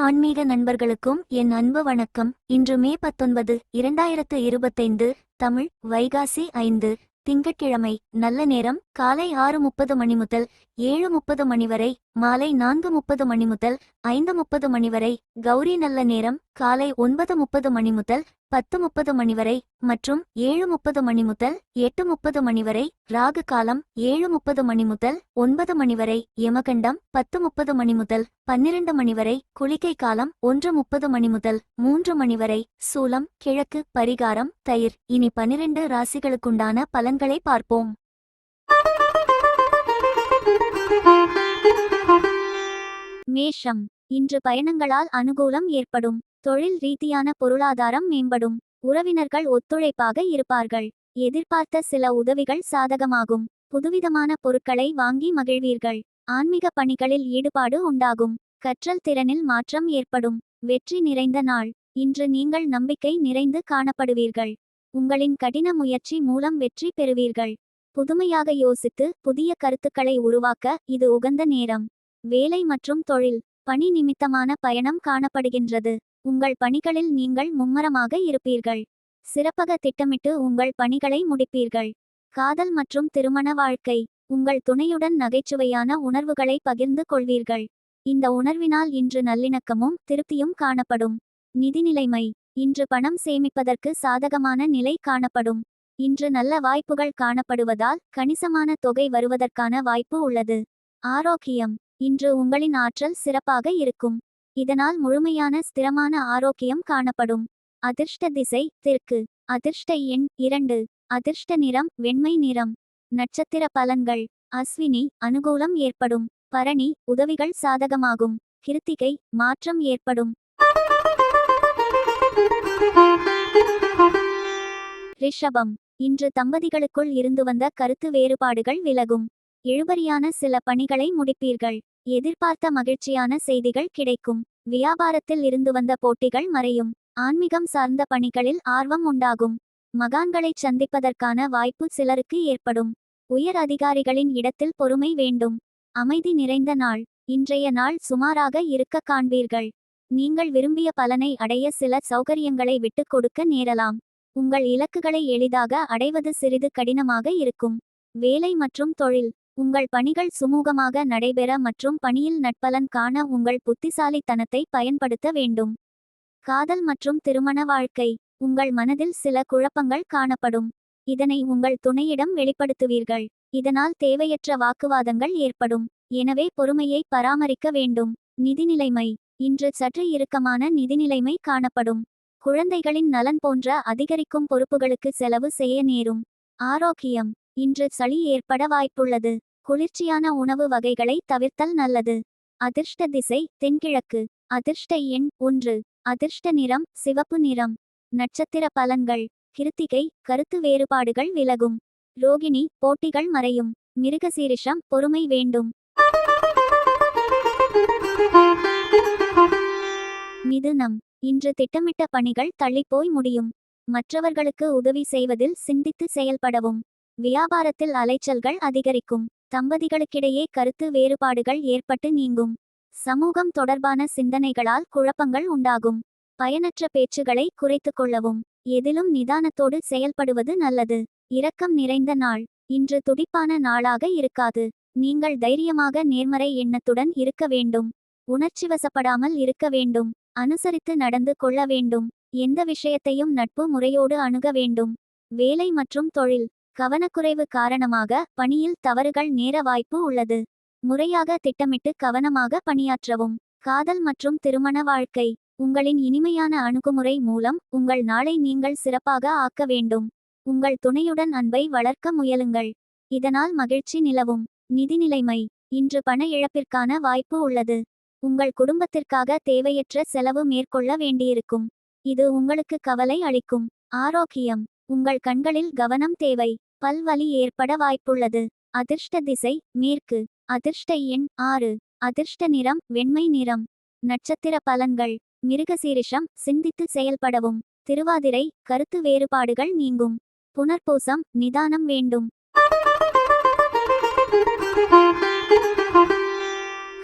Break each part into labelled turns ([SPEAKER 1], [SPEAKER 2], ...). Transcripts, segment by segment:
[SPEAKER 1] ஆன்மீக நண்பர்களுக்கும் என் அன்பு வணக்கம். இன்று மே 19, 2025, தமிழ் வைகாசி 5, திங்கட்கிழமை. நல்ல நேரம் காலை 6:30 மணி முதல் 7:30 மணி வரை, மாலை 4:30 மணி முதல் 5:30 மணி வரை. கௌரி நல்ல நேரம் காலை 9:30 மணி முதல் 10:30 மணி வரை மற்றும் 7:30 மணி முதல் 8:30 மணி வரை. ராகு காலம் 7:30 மணி முதல் 9 மணி வரை. யமகண்டம் 10:30 மணி முதல் 12 மணி வரை. குளிகை காலம் 1:30 மணி முதல் 3 மணி வரை. சூலம் கிழக்கு. பரிகாரம் தயிர். இனி 12 ராசிகளுக்குண்டான பலன்களை பார்ப்போம். மேஷம். இன்று பயணங்களால் அனுகூலம் ஏற்படும். தொழில் ரீதியான பொருளாதாரம் மேம்படும். உறவினர்கள் ஒத்துழைப்பாக இருப்பார்கள். எதிர்பார்த்த சில உதவிகள் சாதகமாகும். புதுவிதமான பொருட்களை வாங்கி மகிழ்வீர்கள். ஆன்மீக பணிகளில் ஈடுபாடு உண்டாகும். கற்றல் திறனில் மாற்றம் ஏற்படும். வெற்றி நிறைந்த நாள். இன்று நீங்கள் நம்பிக்கை நிறைந்து காணப்படுவீர்கள். உங்களின் கடின முயற்சி மூலம் வெற்றி பெறுவீர்கள். புதுமையாக யோசித்து புதிய கருத்துக்களை உருவாக்க இது உகந்த நேரம். வேலை மற்றும் தொழில். பணி நிமித்தமான பயணம் காணப்படுகின்றது. உங்கள் பணிகளில் நீங்கள் மும்மரமாக இருப்பீர்கள். சிறப்பாக திட்டமிட்டு உங்கள் பணிகளை முடிப்பீர்கள். காதல் மற்றும் திருமண வாழ்க்கை. உங்கள் துணையுடன் நகைச்சுவையான உணர்வுகளை பகிர்ந்து கொள்வீர்கள். இந்த உணர்வினால் இன்று நல்லிணக்கமும் திருப்தியும் காணப்படும். நிதி நிலைமை. இன்று பணம் சேமிப்பதற்கு சாதகமான நிலை காணப்படும். இன்று நல்ல வாய்ப்புகள் காணப்படுவதால் கணிசமான தொகை வருவதற்கான வாய்ப்பு உள்ளது. ஆரோக்கியம். இன்று உங்களின் ஆற்றல் சிறப்பாக இருக்கும். இதனால் முழுமையான ஸ்திரமான ஆரோக்கியம் காணப்படும். அதிர்ஷ்ட திசை தெற்கு. அதிர்ஷ்ட எண் 2. அதிர்ஷ்ட நிறம் வெண்மை நிறம். நட்சத்திர பலன்கள். அஸ்வினி அனுகூலம் ஏற்படும். பரணி உதவிகள் சாதகமாகும். கிருத்திகை மாற்றம் ஏற்படும். ரிஷபம். இன்று தம்பதிகளுக்குள் இருந்து வந்த கருத்து வேறுபாடுகள் விலகும். இழுபறியான சில பணிகளை முடிப்பீர்கள். எதிர்பார்த்த மகிழ்ச்சியான செய்திகள் கிடைக்கும். வியாபாரத்தில் இருந்து வந்த போட்டிகள் மறையும். ஆன்மீகம் சார்ந்த பணிகளில் ஆர்வம் உண்டாகும். மகான்களைச் சந்திப்பதற்கான வாய்ப்பு சிலருக்கு ஏற்படும். உயர் அதிகாரிகளின் இடத்தில் பொறுமை வேண்டும். அமைதி நிறைந்த நாள். இன்றைய நாள் சுமாராக இருக்க காண்பீர்கள். நீங்கள் விரும்பிய பலனை அடைய சில சௌகரியங்களை விட்டுக் கொடுக்க நேரலாம். உங்கள் இலக்குகளை எளிதாக அடைவது சிறிது கடினமாக இருக்கும். வேலை மற்றும் தொழில். உங்கள் பணிகள் சுமூகமாக நடைபெற மற்றும் பணியில் நட்பலன் காண உங்கள் புத்திசாலித்தனத்தை பயன்படுத்த வேண்டும். காதல் மற்றும் திருமண வாழ்க்கை. உங்கள் மனதில் சில குழப்பங்கள் காணப்படும். இதனை உங்கள் துணையிடம் வெளிப்படுத்துவீர்கள். இதனால் தேவையற்ற வாக்குவாதங்கள் ஏற்படும். எனவே பொறுமையை பராமரிக்க வேண்டும். நிதிநிலைமை. இன்று சற்று இறுக்கமான நிதிநிலைமை காணப்படும். குழந்தைகளின் நலன் போன்ற அதிகரிக்கும் பொறுப்புகளுக்கு செலவு செய்ய நேரும். ஆரோக்கியம். இன்று சளி ஏற்பட வாய்ப்புள்ளது. குளிர்ச்சியான உணவு வகைகளை தவிர்த்தல் நல்லது. அதிர்ஷ்ட திசை தென்கிழக்கு. அதிர்ஷ்ட எண் 1. அதிர்ஷ்ட நிறம் சிவப்பு நிறம். நட்சத்திர பலன்கள். கிருத்திகை கருத்து வேறுபாடுகள் விலகும். ரோகிணி போட்டிகள் மறையும். மிருகசீரிஷம் பொறுமை வேண்டும். மிதுனம். இன்று திட்டமிட்ட பணிகள் தள்ளிப்போய் முடியும். மற்றவர்களுக்கு உதவி செய்வதில் சிந்தித்து செயல்படவும். வியாபாரத்தில் அலைச்சல்கள் அதிகரிக்கும். தம்பதிகளுக்கிடையே கருத்து வேறுபாடுகள் ஏற்பட்டு நீங்கும். சமூகம் தொடர்பான சிந்தனைகளால் குழப்பங்கள் உண்டாகும். பயனற்ற பேச்சுகளை குறைத்து கொள்ளவும். எதிலும் நிதானத்தோடு செயல்படுவது நல்லது. இரக்கம் நிறைந்த நாள். இன்று துடிப்பான நாளாக இருக்காது. நீங்கள் தைரியமாக நேர்மறை எண்ணத்துடன் இருக்க வேண்டும். உணர்ச்சிவசப்படாமல் இருக்க வேண்டும். அனுசரித்து நடந்து கொள்ள வேண்டும். எந்த விஷயத்தையும் நட்பு முறையோடு அணுக வேண்டும். வேலை மற்றும் தொழில். கவனக்குறைவு காரணமாக பணியில் தவறுகள் நேர வாய்ப்பு உள்ளது. முறையாக திட்டமிட்டு கவனமாக பணியாற்றவும். காதல் மற்றும் திருமண வாழ்க்கை. உங்களின் இனிமையான அணுகுமுறை மூலம் உங்கள் நாளை நீங்கள் சிறப்பாக ஆக்க வேண்டும். உங்கள் துணையுடன் அன்பை வளர்க்க முயலுங்கள். இதனால் மகிழ்ச்சி நிலவும். நிதிநிலைமை. இன்று பண இழப்பிற்கான வாய்ப்பு உள்ளது. உங்கள் குடும்பத்திற்காக தேவையற்ற செலவு மேற்கொள்ள வேண்டியிருக்கும். இது உங்களுக்கு கவலை அளிக்கும். ஆரோக்கியம். உங்கள் கண்களில் கவனம் தேவை. பல்வலி ஏற்பட வாய்ப்புள்ளது. அதிர்ஷ்ட திசை மேற்கு. அதிர்ஷ்ட எண் 6. அதிர்ஷ்ட நிறம் வெண்மை நிறம். நட்சத்திர பலன்கள். மிருகசீரிஷம் சிந்தித்து செயல்படவும். திருவாதிரை கருத்து வேறுபாடுகள் நீங்கும். புனர்பூசம் நிதானம் வேண்டும்.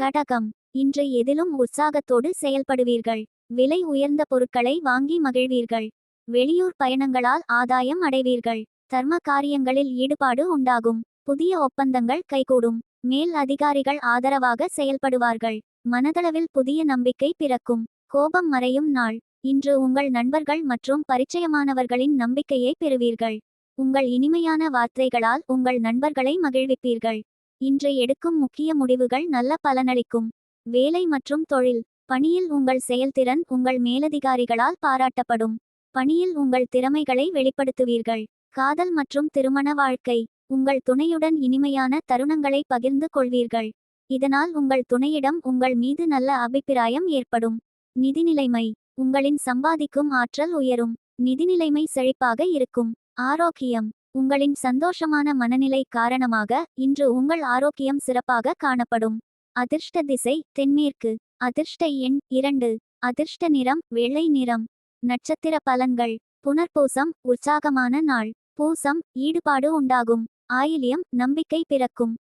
[SPEAKER 1] கடகம். இன்று எதிலும் உற்சாகத்தோடு செயல்படுவீர்கள். விலை உயர்ந்த பொருட்களை வாங்கி மகிழ்வீர்கள். வெளியூர் பயணங்களால் ஆதாயம் அடைவீர்கள். தர்ம காரியங்களில் ஈடுபாடு உண்டாகும். புதிய ஒப்பந்தங்கள் கைகூடும். மேல் அதிகாரிகள் ஆதரவாக செயல்படுவார்கள். மனதளவில் புதிய நம்பிக்கை பிறக்கும். கோபம் மறையும் நாள். இன்று உங்கள் நண்பர்கள் மற்றும் பரிச்சயமானவர்களின் நம்பிக்கையை பெறுவீர்கள். உங்கள் இனிமையான வார்த்தைகளால் உங்கள் நண்பர்களை மகிழ்விப்பீர்கள். இன்று எடுக்கும் முக்கிய முடிவுகள் நல்ல பலனளிக்கும். வேலை மற்றும் தொழில். பணியில் உங்கள் செயல்திறன் உங்கள் மேலதிகாரிகளால் பாராட்டப்படும். பணியில் உங்கள் திறமைகளை வெளிப்படுத்துவீர்கள். காதல் மற்றும் திருமண வாழ்க்கை. உங்கள் துணையுடன் இனிமையான தருணங்களை பகிர்ந்து கொள்வீர்கள். இதனால் உங்கள் துணையிடம் உங்கள் மீது நல்ல அபிப்பிராயம் ஏற்படும். நிதிநிலைமை. உங்களின் சம்பாதிக்கும் ஆற்றல் உயரும். நிதிநிலைமை செழிப்பாக இருக்கும். ஆரோக்கியம். உங்களின் சந்தோஷமான மனநிலை காரணமாக இன்று உங்கள் ஆரோக்கியம் சிறப்பாக காணப்படும். அதிர்ஷ்ட திசை தென்மேற்கு. அதிர்ஷ்ட எண் 2. அதிர்ஷ்ட நிறம் வெள்ளை நிறம். நட்சத்திர பலன்கள். புனர்பூசம் உற்சாகமான நாள். பூசம் ஈடுபாடு உண்டாகும். ஆயில்யம் நம்பிக்கை பிறக்கும்.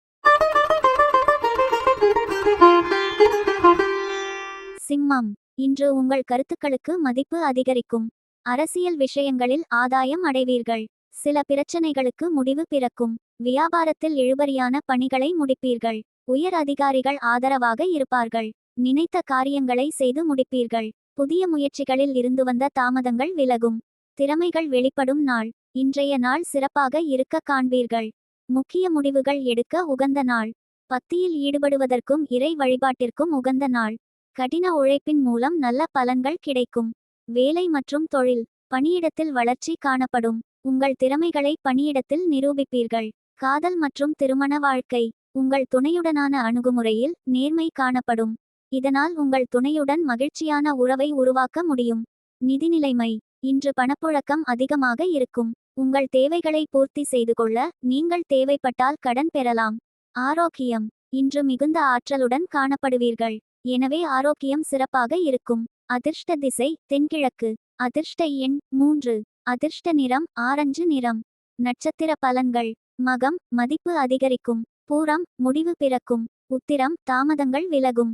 [SPEAKER 1] சிம்மம். இன்று உங்கள் கருத்துக்களுக்கு மதிப்பு அதிகரிக்கும். அரசியல் விஷயங்களில் ஆதாயம் அடைவீர்கள். சில பிரச்சனைகளுக்கு முடிவு பிறக்கும். வியாபாரத்தில் இழுபறியான பணிகளை முடிப்பீர்கள். உயர் அதிகாரிகள் ஆதரவாக இருப்பார்கள். நினைத்த காரியங்களை செய்து முடிப்பீர்கள். புதிய முயற்சிகளில் இருந்து வந்த தாமதங்கள் விலகும். திறமைகள் வெளிப்படும் நாள். இன்றைய நாள் சிறப்பாக இருக்க காண்பீர்கள். முக்கிய முடிவுகள் எடுக்க உகந்த நாள். பக்தியில் ஈடுபடுவதற்கும் இறை வழிபாட்டிற்கும் உகந்த நாள். கடின உழைப்பின் மூலம் நல்ல பலன்கள் கிடைக்கும். வேலை மற்றும் தொழில். பணியிடத்தில் வளர்ச்சி காணப்படும். உங்கள் திறமைகளை பணியிடத்தில் நிரூபிப்பீர்கள். காதல் மற்றும் திருமண வாழ்க்கை. உங்கள் துணையுடனான அணுகுமுறையில் நேர்மை காணப்படும். இதனால் உங்கள் துணையுடன் மகிழ்ச்சியான உறவை உருவாக்க முடியும். நிதிநிலைமை. இன்று பணப்புழக்கம் அதிகமாக இருக்கும். உங்கள் தேவைகளை பூர்த்தி செய்து கொள்ள நீங்கள் தேவைப்பட்டால் கடன் பெறலாம். ஆரோக்கியம். இன்று மிகுந்த ஆற்றலுடன் காணப்படுவீர்கள். எனவே ஆரோக்கியம் சிறப்பாக இருக்கும். அதிர்ஷ்ட திசை தென்கிழக்கு. அதிர்ஷ்ட எண் 3. அதிர்ஷ்ட நிறம் ஆரஞ்சு நிறம். நட்சத்திர பலன்கள். மகம் மதிப்பு அதிகரிக்கும். பூரம் முடிவு பிறக்கும். உத்திரம் தாமதங்கள் விலகும்.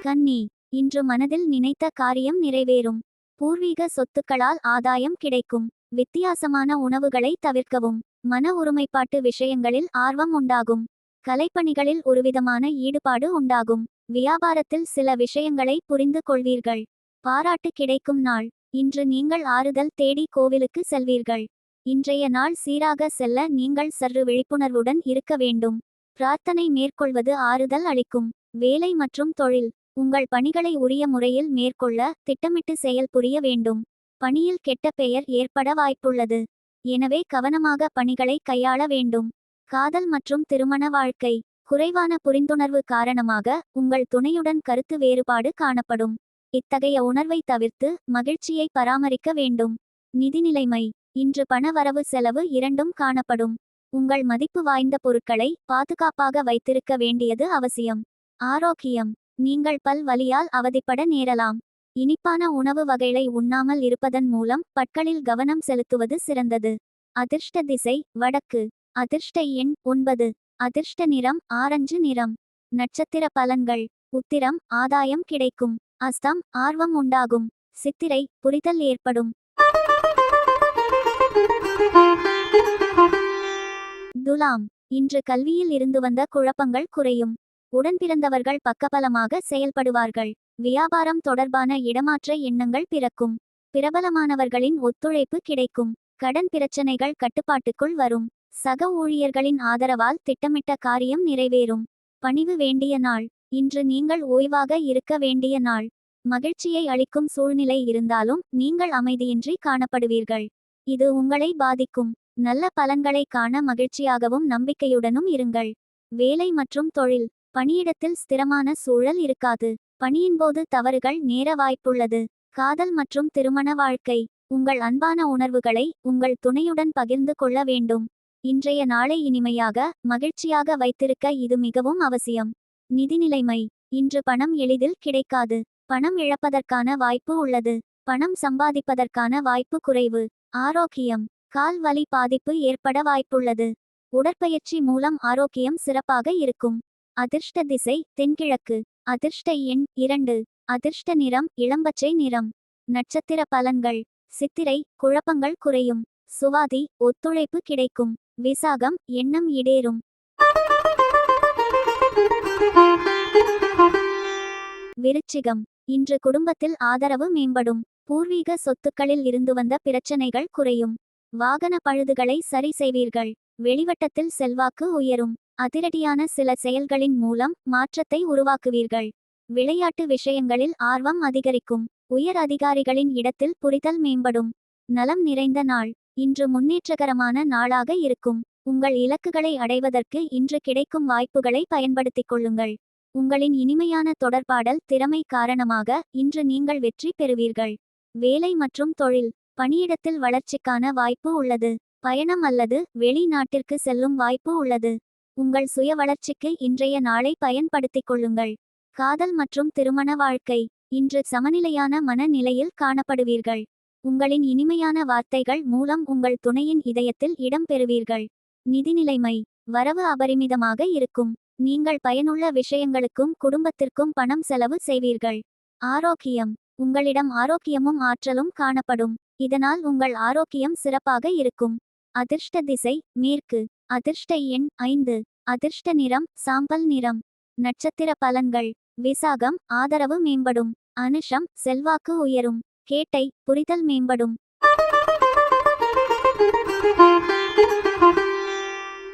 [SPEAKER 1] கன்னி. இன்று மனதில் நினைத்த காரியம் நிறைவேறும். பூர்வீக சொத்துக்களால் ஆதாயம் கிடைக்கும். வித்தியாசமான உணவுகளை தவிர்க்கவும். மன ஒருமைப்பாட்டு விஷயங்களில் ஆர்வம் உண்டாகும். கலைப்பணிகளில் ஒருவிதமான ஈடுபாடு உண்டாகும். வியாபாரத்தில் சில விஷயங்களை புரிந்து கொள்வீர்கள். பாராட்டு கிடைக்கும் நாள். இன்று நீங்கள் ஆறுதல் தேடி கோவிலுக்கு செல்வீர்கள். இன்றைய நாள் சீராக செல்ல நீங்கள் சற்று விழிப்புணர்வுடன் இருக்க வேண்டும். பிரார்த்தனை மேற்கொள்வது ஆறுதல் அளிக்கும். வேலை மற்றும் தொழில். உங்கள் பணிகளை உரிய முறையில் மேற்கொள்ள திட்டமிட்டு செயல்புரிய வேண்டும். பணியில் கெட்ட பெயர் ஏற்பட வாய்ப்புள்ளது. எனவே கவனமாக பணிகளை கையாள வேண்டும். காதல் மற்றும் திருமண வாழ்க்கை. குறைவான புரிந்துணர்வு காரணமாக உங்கள் துணையுடன் கருத்து வேறுபாடு காணப்படும். இத்தகைய உணர்வை தவிர்த்து மகிழ்ச்சியை பராமரிக்க வேண்டும். நிதிநிலைமை. இன்று பண வரவு செலவு இரண்டும் காணப்படும். உங்கள் மதிப்பு வாய்ந்த பொருட்களை பாதுகாப்பாக வைத்திருக்க வேண்டியது அவசியம். ஆரோக்கியம். நீங்கள் பல் வலியால் அவதிப்பட நேரலாம். இனிப்பான உணவு வகைகளை உண்ணாமல் இருப்பதன் மூலம் பற்களில் கவனம் செலுத்துவது சிறந்தது. அதிர்ஷ்ட திசை வடக்கு. அதிர்ஷ்ட எண் 9. அதிர்ஷ்ட நிறம் ஆரஞ்சு நிறம். நட்சத்திர பலன்கள். உத்திரம் ஆதாயம் கிடைக்கும். அஸ்தம் ஆர்வம் உண்டாகும். சித்திரை புரிதல் ஏற்படும். துலாம். இன்று கல்வியில் இருந்து வந்த குழப்பங்கள் குறையும். உடன்பிறந்தவர்கள் பக்கபலமாக செயல்படுவார்கள். வியாபாரம் தொடர்பான இடமாற்ற எண்ணங்கள் பிறக்கும். பிரபலமானவர்களின் ஒத்துழைப்பு கிடைக்கும். கடன் பிரச்சனைகள் கட்டுப்பாட்டுக்குள் வரும். சக ஊழியர்களின் ஆதரவால் திட்டமிட்ட காரியம் நிறைவேறும். பணிவு வேண்டிய நாள். இன்று நீங்கள் ஓய்வாக இருக்க வேண்டிய நாள். மகிழ்ச்சியை அளிக்கும் சூழ்நிலை இருந்தாலும் நீங்கள் அமைதியின்றி காணப்படுவீர்கள். இது உங்களை பாதிக்கும். நல்ல பலன்களை காண மகிழ்ச்சியாகவும் நம்பிக்கையுடனும் இருங்கள். வேலை மற்றும் தொழில். பணியிடத்தில் ஸ்திரமான சூழல் இருக்காது. பணியின்போது தவறுகள் நேர வாய்ப்புள்ளது. காதல் மற்றும் திருமண வாழ்க்கை. உங்கள் அன்பான உணர்வுகளை உங்கள் துணையுடன் பகிர்ந்து கொள்ள வேண்டும். இன்றைய நாளை இனிமையாக மகிழ்ச்சியாக வைத்திருக்க இது மிகவும் அவசியம். நிதிநிலைமை. இன்று பணம் எளிதில் கிடைக்காது. பணம் இழப்பதற்கான வாய்ப்பு உள்ளது. பணம் சம்பாதிப்பதற்கான வாய்ப்பு குறைவு. ஆரோக்கியம். கால் வலி பாதிப்பு ஏற்பட வாய்ப்புள்ளது. உடற்பயிற்சி மூலம் ஆரோக்கியம் சிறப்பாக இருக்கும். அதிர்ஷ்ட திசை தென்கிழக்கு. அதிர்ஷ்ட எண் 2. அதிர்ஷ்ட நிறம் இளம்பச்சை நிறம். நட்சத்திர பலன்கள். சித்திரை குழப்பங்கள் குறையும். சுவாதி ஒத்துழைப்பு கிடைக்கும். விசாகம் எண்ணம் இடேறும். விருச்சிகம் இன்று குடும்பத்தில் ஆதரவு மேம்படும். பூர்வீக சொத்துக்களில் இருந்து வந்த பிரச்சனைகள் குறையும். வாகன பழுதுகளை சரி செய்வீர்கள். வெளிவட்டத்தில் செல்வாக்கு உயரும். அதிரடியான சில செயல்களின் மூலம் மாற்றத்தை உருவாக்குவீர்கள். விளையாட்டு விஷயங்களில் ஆர்வம் அதிகரிக்கும். உயர் அதிகாரிகளின் இடத்தில் புரிதல் மேம்படும். நலம் நிறைந்த நாள். இன்று முன்னேற்றகரமான நாளாக இருக்கும். உங்கள் இலக்குகளை அடைவதற்கு இன்று கிடைக்கும் வாய்ப்புகளை பயன்படுத்திக் கொள்ளுங்கள். உங்களின் இனிமையான தொடர்பாடல் திறமை காரணமாக இன்று நீங்கள் வெற்றி பெறுவீர்கள். வேலை மற்றும் தொழில். பணியிடத்தில் வளர்ச்சிக்கான வாய்ப்பு உள்ளது. பயணம் அல்லது வெளிநாட்டிற்கு செல்லும் வாய்ப்பு உள்ளது. உங்கள் சுய வளர்ச்சிக்கு இன்றைய நாளை பயன்படுத்திக் கொள்ளுங்கள். காதல் மற்றும் திருமண வாழ்க்கை. இன்று சமநிலையான மன நிலையில் காணப்படுவீர்கள். உங்களின் இனிமையான வார்த்தைகள் மூலம் உங்கள் துணையின் இதயத்தில் இடம் பெறுவீர்கள். நிதிநிலைமை. வரவு அபரிமிதமாக இருக்கும். நீங்கள் பயனுள்ள விஷயங்களுக்கும் குடும்பத்திற்கும் பணம் செலவு செய்வீர்கள். ஆரோக்கியம். உங்களிடம் ஆரோக்கியமும் ஆற்றலும் காணப்படும். இதனால் உங்கள் ஆரோக்கியம் சிறப்பாக இருக்கும். அதிர்ஷ்ட திசை மேற்கு. அதிர்ஷ்ட எண் 5. அதிர்ஷ்ட நிறம் சாம்பல் நிறம். நட்சத்திர பலன்கள். விசாகம் ஆதரவு மேம்படும். அனுஷம் செல்வாக்கு உயரும். கேட்டை புரிதல் மேம்படும்.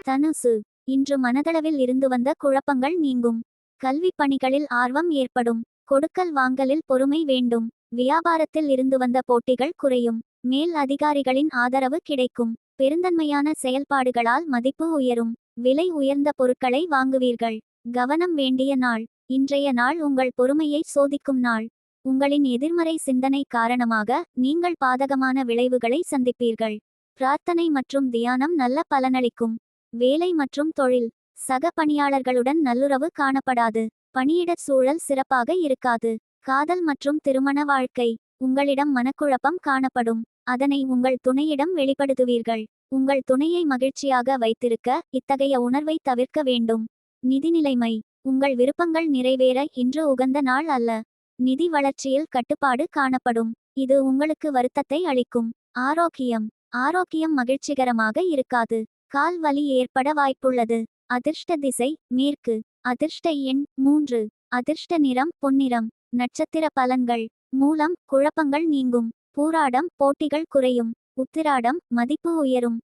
[SPEAKER 1] தனுசு இன்று மனதளவில் இருந்து வந்த குழப்பங்கள் நீங்கும். கல்வி பணிகளில் ஆர்வம் ஏற்படும். கொடுக்கல் வாங்கலில் பொறுமை வேண்டும். வியாபாரத்தில் இருந்து வந்த போட்டிகள் குறையும். மேல் அதிகாரிகளின் ஆதரவு கிடைக்கும். பெருந்தன்மையான செயல்பாடுகளால் மதிப்பு உயரும். விலை உயர்ந்த பொருட்களை வாங்குவீர்கள். கவனம் வேண்டிய நாள். இன்றைய நாள் உங்கள் பொறுமையை சோதிக்கும் நாள். உங்களின் எதிர்மறை சிந்தனை காரணமாக நீங்கள் பாதகமான விளைவுகளை சந்திப்பீர்கள். பிரார்த்தனை மற்றும் தியானம் நல்ல பலனளிக்கும். வேலை மற்றும் தொழில். சக பணியாளர்களுடன் நல்லுறவு காணப்படாது. பணியிட சூழல் சிறப்பாக இருக்காது. காதல் மற்றும் திருமண வாழ்க்கை. உங்களிடம் மனக்குழப்பம் காணப்படும். அதனை உங்கள் துணையிடம் வெளிப்படுத்துவீர்கள். உங்கள் துணையை மகிழ்ச்சியாக வைத்திருக்க இத்தகைய உணர்வை தவிர்க்க வேண்டும். நிதிநிலைமை. உங்கள் விருப்பங்கள் நிறைவேற இன்று உகந்த நாள் அல்ல. நிதி வளர்ச்சியில் கட்டுப்பாடு காணப்படும். இது உங்களுக்கு வருத்தத்தை அளிக்கும். ஆரோக்கியம். ஆரோக்கியம் மகிழ்ச்சிகரமாக இருக்காது. கால் வலி ஏற்பட வாய்ப்புள்ளது. அதிர்ஷ்ட திசை மேற்கு. அதிர்ஷ்ட எண் 3. அதிர்ஷ்ட நிறம் பொன்னிறம். நட்சத்திர பலன்கள். மூலம் குழப்பங்கள் நீங்கும். பூராடம் போட்டிகள் குறையும். உத்திராடம் மதிப்பு உயரும்.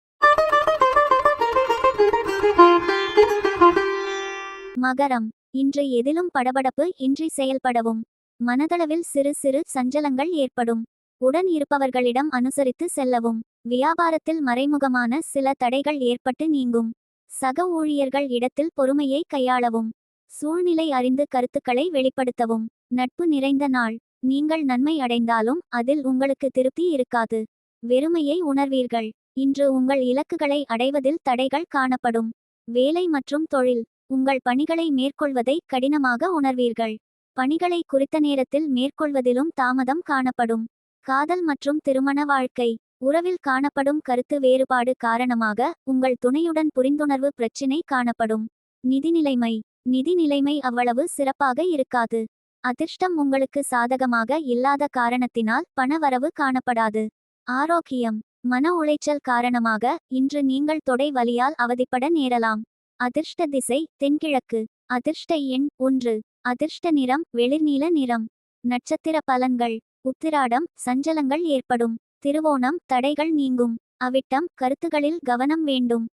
[SPEAKER 1] மகரம் இன்று எதிலும் படபடப்பு இன்றி செயல்படவும். மனதளவில் சிறு சிறு சஞ்சலங்கள் ஏற்படும். உடன் இருப்பவர்களிடம் அனுசரித்து செல்லவும். வியாபாரத்தில் மறைமுகமான சில தடைகள் ஏற்பட்டு நீங்கும். சக ஊழியர்கள் இடத்தில் பொறுமையை கையாளவும். சூழ்நிலை அறிந்து கருத்துக்களை வெளிப்படுத்தவும். நட்பு நிறைந்த நாள். நீங்கள் நன்மை அடைந்தாலும் அதில் உங்களுக்கு திருப்தி இருக்காது. வெறுமையை உணர்வீர்கள். இன்று உங்கள் இலக்குகளை அடைவதில் தடைகள் காணப்படும். வேலை மற்றும் தொழில். உங்கள் பணிகளை மேற்கொள்வதை கடினமாக உணர்வீர்கள். பணிகளை குறித்த நேரத்தில் மேற்கொள்வதிலும் தாமதம் காணப்படும். காதல் மற்றும் திருமண வாழ்க்கை. உறவில் காணப்படும் கருத்து வேறுபாடு காரணமாக உங்கள் துணையுடன் புரிந்துணர்வு பிரச்சினை காணப்படும். நிதிநிலைமை. நிதிநிலைமை அவ்வளவு சிறப்பாக இருக்காது. அதிர்ஷ்டம் உங்களுக்கு சாதகமாக இல்லாத காரணத்தினால் பணவரவு காணப்படாது. ஆரோக்கியம். மன உளைச்சல் காரணமாக இன்று நீங்கள் தொடை வலியால் அவதிப்பட நேரலாம். அதிர்ஷ்ட திசை தென்கிழக்கு. அதிர்ஷ்ட எண் 1. அதிர்ஷ்ட நிறம் வெளிர்நீல நிறம். நட்சத்திர பலன்கள். உத்திராடம் சஞ்சலங்கள் ஏற்படும். திருவோணம் தடைகள் நீங்கும். அவிட்டம் கருத்துகளில் கவனம் வேண்டும்.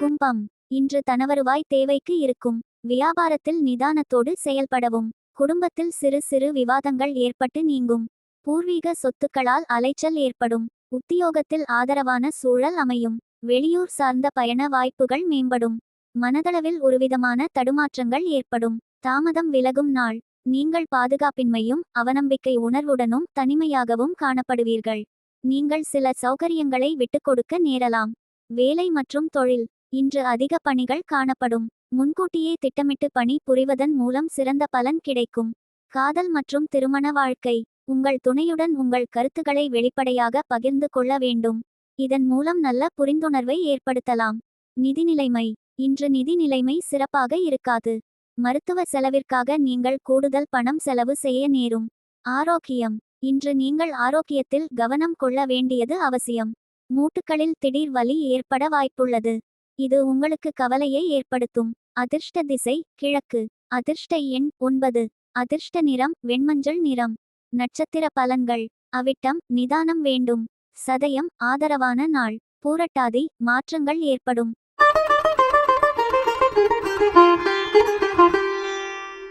[SPEAKER 1] கும்பம் இன்று தனவருவாய் தேவைக்கு இருக்கும். வியாபாரத்தில் நிதானத்தோடு செயல்படவும். குடும்பத்தில் சிறு சிறு விவாதங்கள் ஏற்பட்டு நீங்கும். பூர்வீக சொத்துக்களால் அலைச்சல் ஏற்படும். உத்தியோகத்தில் ஆதரவான சூழல் அமையும். வெளியூர் சார்ந்த பயண வாய்ப்புகள் மேம்படும். மனதளவில் ஒருவிதமான தடுமாற்றங்கள் ஏற்படும். தாமதம் விலகும் நாள். நீங்கள் பாதுகாப்பின்மையும் அவநம்பிக்கை உணர்வுடனும் தனிமையாகவும் காணப்படுவீர்கள். நீங்கள் சில சௌகரியங்களை விட்டுக்கொடுக்க நேரலாம். வேலை மற்றும் தொழில். இன்று அதிக பணிகள் காணப்படும். முன்கூட்டியே திட்டமிட்டு பணி புரிவதன் மூலம் சிறந்த பலன் கிடைக்கும். காதல் மற்றும் திருமண வாழ்க்கை. உங்கள் துணையுடன் உங்கள் கருத்துக்களை வெளிப்படையாக பகிர்ந்து கொள்ள வேண்டும். இதன் மூலம் நல்ல புரிந்துணர்வை ஏற்படுத்தலாம். நிதி நிலைமை. இன்று நிதி நிலைமை சிறப்பாக இருக்காது. மருத்துவ செலவிற்காக நீங்கள் கூடுதல் பணம் செலவு செய்ய நேரும். ஆரோக்கியம். இன்று நீங்கள் ஆரோக்கியத்தில் கவனம் கொள்ள வேண்டியது அவசியம். மூட்டுகளில் திடீர் வலி ஏற்பட வாய்ப்புள்ளது. இது உங்களுக்கு கவலையை ஏற்படுத்தும். அதிர்ஷ்ட திசை கிழக்கு. அதிர்ஷ்ட எண் 9. அதிர்ஷ்ட நிறம் வெண்மஞ்சள் நிறம். நட்சத்திர பலன்கள். அவிட்டம் நிதானம் வேண்டும். சதயம் ஆதரவான நாள். பூரட்டாதி மாற்றங்கள் ஏற்படும்.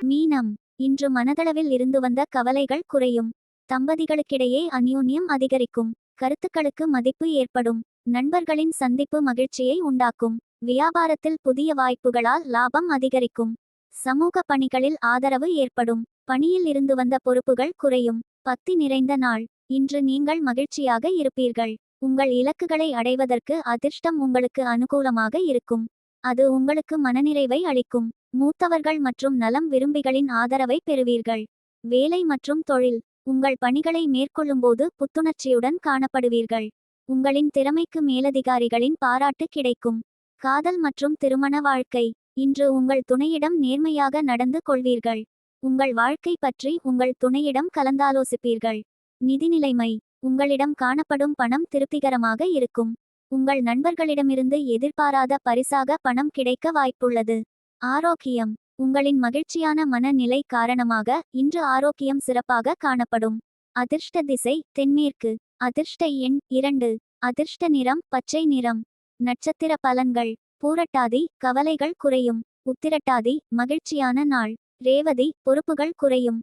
[SPEAKER 1] மீனம். இன்று மனதளவில் இருந்து வந்த கவலைகள் குறையும். தம்பதிகளுக்கிடையே அந்யோன்யம் அதிகரிக்கும். கருத்துக்களுக்கு மதிப்பு ஏற்படும். நண்பர்களின் சந்திப்பு மகிழ்ச்சியை உண்டாக்கும். வியாபாரத்தில் புதிய வாய்ப்புகளால் லாபம் அதிகரிக்கும். சமூக பணிகளில் ஆதரவு ஏற்படும். பணியில் இருந்து வந்த பொறுப்புகள் குறையும். பக்தி நிறைந்த நாள். இன்று நீங்கள் மகிழ்ச்சியாக இருப்பீர்கள். உங்கள் இலக்குகளை அடைவதற்கு அதிர்ஷ்டம் உங்களுக்கு அனுகூலமாக இருக்கும். அது உங்களுக்கு மனநிறைவை அளிக்கும். மூத்தவர்கள் மற்றும் நலம் விரும்பிகளின் ஆதரவை பெறுவீர்கள். வேலை மற்றும் தொழில். உங்கள் பணிகளை மேற்கொள்ளும்போது புத்துணர்ச்சியுடன் காணப்படுவீர்கள். உங்களின் திறமைக்கு மேலதிகாரிகளின் பாராட்டு கிடைக்கும். காதல் மற்றும் திருமண வாழ்க்கை. இன்று உங்கள் துணையிடம் நேர்மையாக நடந்து கொள்வீர்கள். உங்கள் வாழ்க்கை பற்றி உங்கள் துணையிடம் கலந்தாலோசிப்பீர்கள். நிதி நிலைமை. உங்களிடம் காணப்படும் பணம் திருப்திகரமாக இருக்கும். உங்கள் நண்பர்களிடமிருந்து எதிர்பாராத பரிசாக பணம் கிடைக்க வாய்ப்புள்ளது. ஆரோக்கியம். உங்களின் மகிழ்ச்சியான மனநிலை காரணமாக இன்று ஆரோக்கியம் சிறப்பாக காணப்படும். அதிர்ஷ்ட திசை தென்மேற்கு. அதிர்ஷ்ட எண் 2. அதிர்ஷ்ட நிறம் பச்சை நிறம். நட்சத்திர பலன்கள். பூரட்டாதி கவலைகள் குறையும். உத்திரட்டாதி மகிழ்ச்சியான நாள். ரேவதி பொறுப்புகள் குறையும்.